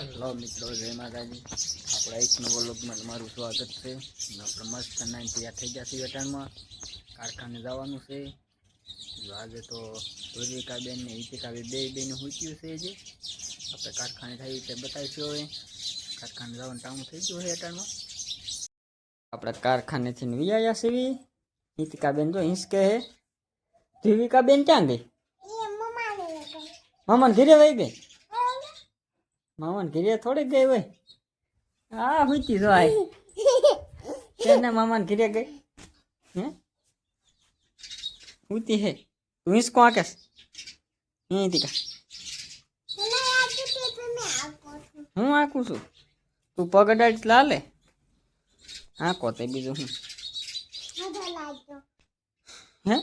Hello મિત્રો, જય માતાજી। આપણા એક નવો વ્લોગમાં તમારું સ્વાગત છે। આપણે મસ્ત નાઈન તૈયાર થઈ ગયા છીએ। વેટાણમાં કારખાને જવાનું છે। આજે તો સૂર્યકાબેન ને હિતિકાબેન બેને મૂક્યું છે। જે આપણે કારખાને થઈ તે બતાવીશું। હવે કારખાને જવાનું ટાણું થઈ ગયું છે વેટાણમાં। આપણે કારખાનેથી વિયાયા છીએ। હિતિકાબેન તો હિંચકે હે। ધીવિકાબેન ક્યાં ગઈ? મામાને ઘરે વહી ગઈ। મામાને ઘરે થોડી ગઈ હોય। હા હુતી જો આય કેને મામાને ઘરે ગઈ હે હુતી હે। તું હિંચકો આકેસ અહીંથી કા હું આકું છું। તું પગ અડાડી લાલે આકો તે બીજું હું હે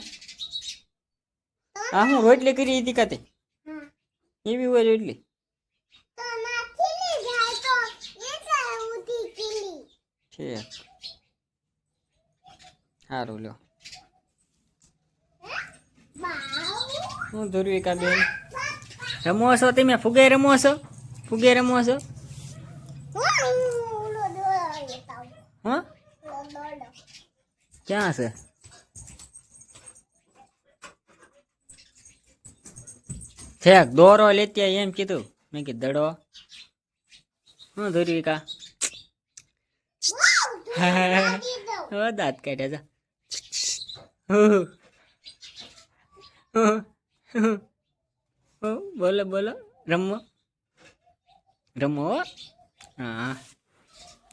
આ હું રોટલી કરી હતી કાતે એવી હોય રોટલી છે સારું લ્યો। હું ધ્રુવિકાબેન રમો છો તમે? ફુગે રમો છો? ફુગે રમો છો? હા ક્યાં છે? છેક દોરો લેતી એમ કીધું। મેં કીધું દડો હું ધ્રુવિકા દાંત કાઢ્યા જા। બોલો બોલો રમો રમો હા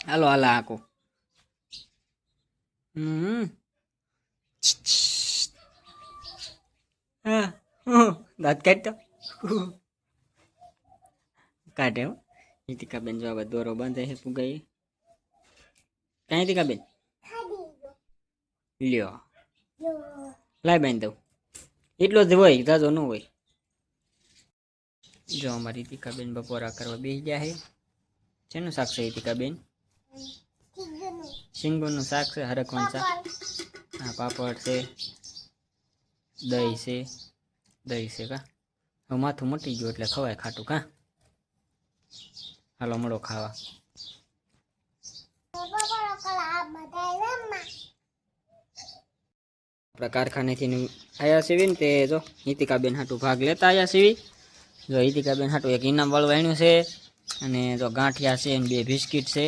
હાલો હાલો આકો હા દાંત કાઢતો કાઢે હો। હિતિકાબેન જો હવે દોરો બાંધે છે ફુગાઈ ક્યાં હિતિકાબેન લ્યો લાય બાંધ દઉં એટલો જ હોય જાજો ન હોય। જો અમારી હિતિકાબેન બપોરા કરવા બેસી ગયા છે। શેનું શાક છે હિતિકાબેન? શીંગોનું શાક છે, હરખવાનું શાક। હા પાપડ છે, દહીં છે, દહીં છે કા હવે માથું મટી ગયું એટલે ખવાય ખાટું કા હાલો મળો ખાવા। આપણા કારખાનેથી આવ્યા છીએ ને તે જો હિતિકાબેન હાટું ભાગ લેતા આવ્યા છીએ। જો હિતિકાબેન હાટું એક ઇનામ વાળું આણ્યું છે અને જો ગાંઠિયા છે ને 2 બિસ્કિટ છે।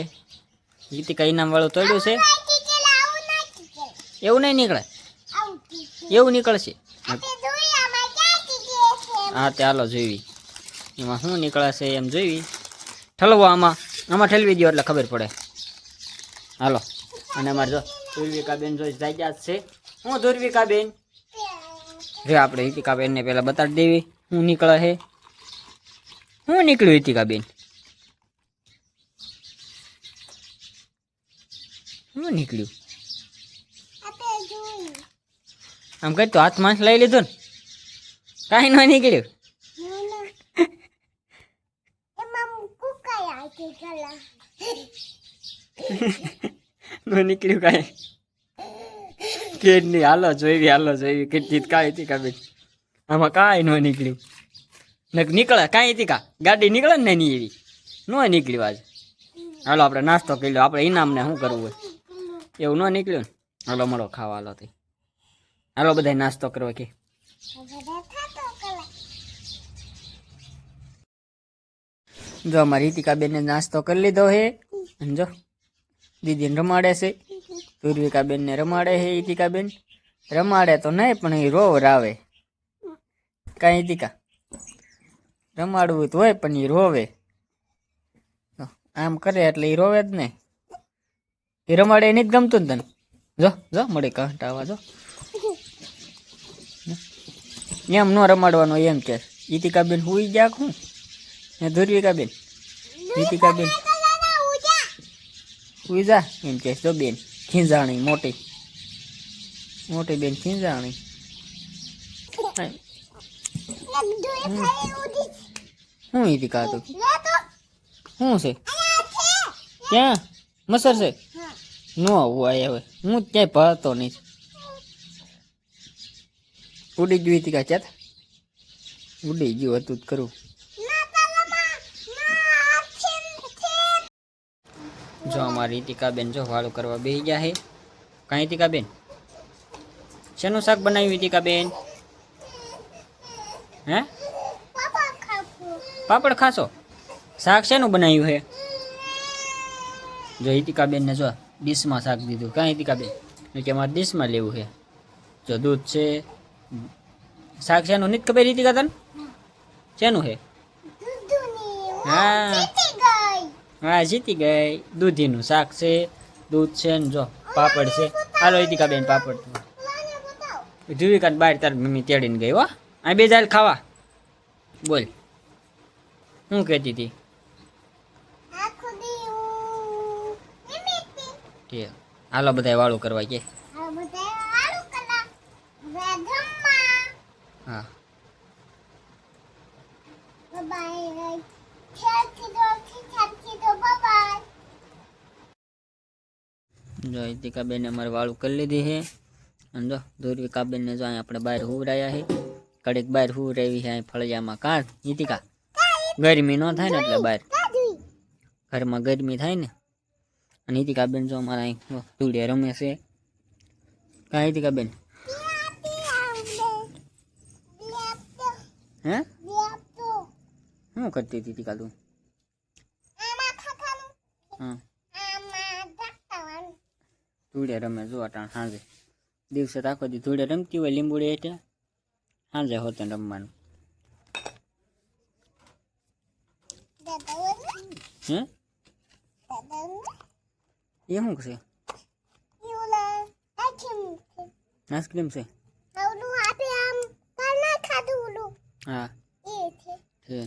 હિતિકા ઇનામ વાળું તોડ્યું છે એવું નહીં નીકળે એવું નીકળશે હા તે હાલો જોઈવી એમાં શું નીકળે છે એમ જોઈવી ઠલવો આમાં આમાં ઠલવી દો એટલે ખબર પડે હાલો। અને અમારે જો ધ્રુવિકાબેન જોઈ જાગ્યા છે। હું ધ્રુવિકાબેન જો આપણે હિતિકાબેન ને પેલા બતાડી દેવી શું નીકળે છે શું નીકળ્યું હિતિકાબેન શું નીકળ્યું આમ કઈ તો હાથમાં લઈ લીધું ને કાંઈ ન નીકળ્યું ન નીકળ્યું કાંઈ કે નહીં હાલો જોઈવી કેટલી કાંઈ હિતિકાબેન આમાં કાંઈ ન નીકળ્યું નીકળે કાંઈ હિતિકા ગાડી નીકળે ને નહીં એવી ન નીકળ્યું આજ હાલો આપણે નાસ્તો કરી લો આપણે ઇનામને શું કરવું હોય એવું ન નીકળ્યું ને હાલો મળો ખાવા હાલો તે હાલો બધા નાસ્તો કરવા કે જો અમારી હિતિકાબેન ને નાસ્તો કરી લીધો હે જો દીદીને રમાડે છે ધ્રુવિકાબેન ને રમાડે છે હિતિકાબેન રમાડે તો નહીં પણ એ રોવ રાવે કાંઈ હિતિકા રમાડવું તો હોય પણ એ રોવે આમ કરે એટલે એ રોવે જ ને એ રમાડે નહીં જ ગમતું ને તને જો જો મળે કંટાવા જો એમ ન રમાડવાનું એમ કે હિતિકાબેન હુઈ ગયા હું ને ધ્રુવિકાબેન હિતિકાબેન હુઈ જા એમ કે જો બેન ખીંજાણી મોટી બેન ખીંજાણી શું હિતિકા હતું શું છે ક્યાં મસર છે ન આવું હવે હું ક્યાંય ભરતો નહીં ઉડી ગયું હિતિકા ચાત ઉડી ગયું હતું જ કરું જો અમારી રીતિકાબેન જો વાળું કરવા બેસી ગયા છે. કાંઈ રીતિકાબેન શેનું શાક બનાવ્યું રીતિકાબેન? હે પાપડ ખાશો? શાક શેનું બનાવ્યું છે? જો રીતિકાબેન ને જો ડીશમાં શાક દીધું. કાંઈ રીતિકાબેન કે અમારે ડીશમાં લેવું છે. જો દૂધ છે. શાક શેનું નથી ખબર રીતિકા તને? શેનું છે? હા હા જીતી ગઈ. દૂધીનું શાક છે, દૂધ છે ને જો પાપડ છે. હાલો રીતિકાબેન પાપડ ધુવિકા બહાર તાર મમ્મી તેડીને ગઈ હો. આ બે જાલ ખાવા. બોલ શું કહેતી હતી? હાલો બધા વાળું કરવા કે હા જો રીતિકાબેન અમારે વાળું કરી લીધી છે. અને જો ધુવિકાબેન ને જો અહીં આપણે બહાર હુવરાયા છે. કડીક બહાર હુવરાવી છે અહીં ફળિયામાં. કાં રીતિકા ગરમી ન થાય ને એટલે બહાર ઘરમાં ગરમી થાય ને. અને રીતિકાબેન જો અમારા અહીં ધૂળે રમે છે. કાં રીતિકાબેન હે શું કરતી હતી રીતિકા તું? હા ધૂળે રમે જો અટાણ સાંજે. દિવસે આખો દી ધૂળે રમતી હોય લીંબુડી એટલે સાંજે હોતે રમવાનું. હે એ શું છે? આઈસ્ક્રીમ છે? હા છે.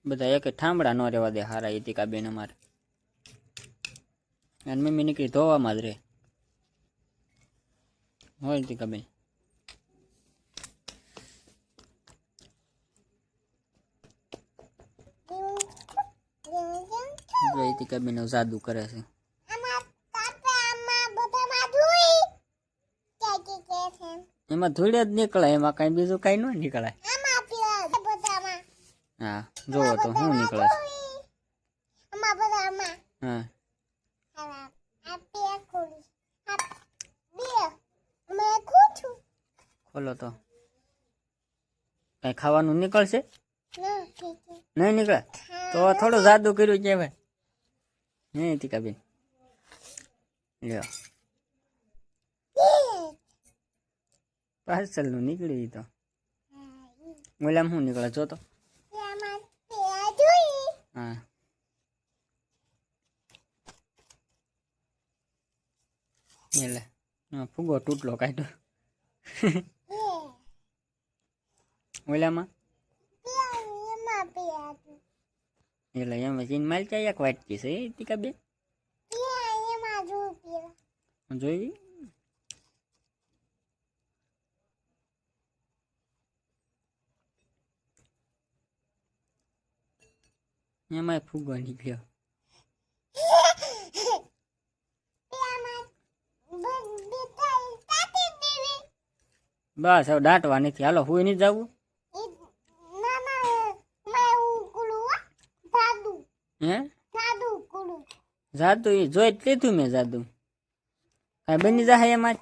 બધા એક ઠામડા ન રહેવા દે હારા રીતિકાબેન અમારે. અને મમ્મી નીકળી ધોવામાં જ રહે હોય રીતિકાબેન. રીતિકાબેન જાદુ કરે છે. એમાં ધૂળે જ નીકળે, એમાં કઈ બીજું કઈ ન નીકળે. હા જોવો તો શું નીકળે છે. હા ખોલો તો કઈ ખાવાનું નીકળશે? નહીં નીકળે તો થોડું જાદુ કર્યું કહેવાય. હે રીતિકાબેન લ્યો પાર્સલ નું નીકળી તો ઓલામાં શું નીકળે જો તો. હા એટલે ફુગો તૂટલો કાઢ્યો ઓલામાં. એટલે એમાં ચીન માલ ચાય એક વાટકી છે રીતિકાબેન જોઈ. એમાં ફુગો નીકળ્યો. બસ હવે દાંટવા નથી. હાલો હુઈ નહીં જવું. હે જાદુ એ જોઈ જ લીધું મેં. જાદુ કઈ બની જાય એમાં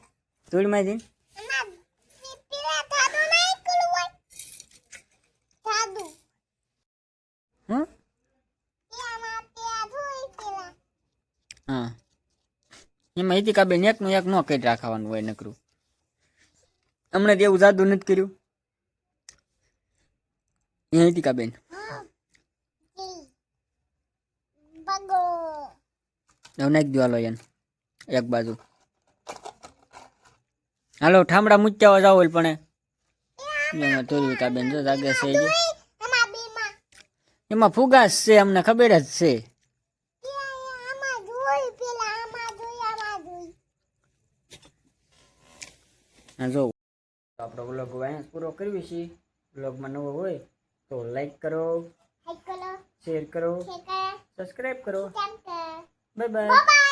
ધૂળમાંથી. હા એમાં રીતિકાબેન એકનું એક ન કરી રાખવાનું હોય નકરું. હમણાં એવું જાદુ નથી કર્યું એ રીતિકાબેન. નાખી દો હાલો એને એક બાજુ. હાલો ઠામડા મૂક્યા જાવ પણ ધુવિકાબેન જો જાગે છે. એમાં ફુગાસ છે અમને ખબર જ છે. જો આપણો વ્લોગ અહીંયા પૂરો કરવી છે. વ્લોગમાં નવો હોય તો લાઈક કરો, શેર કરો, સબસ્ક્રાઈબ કરો. Bye bye.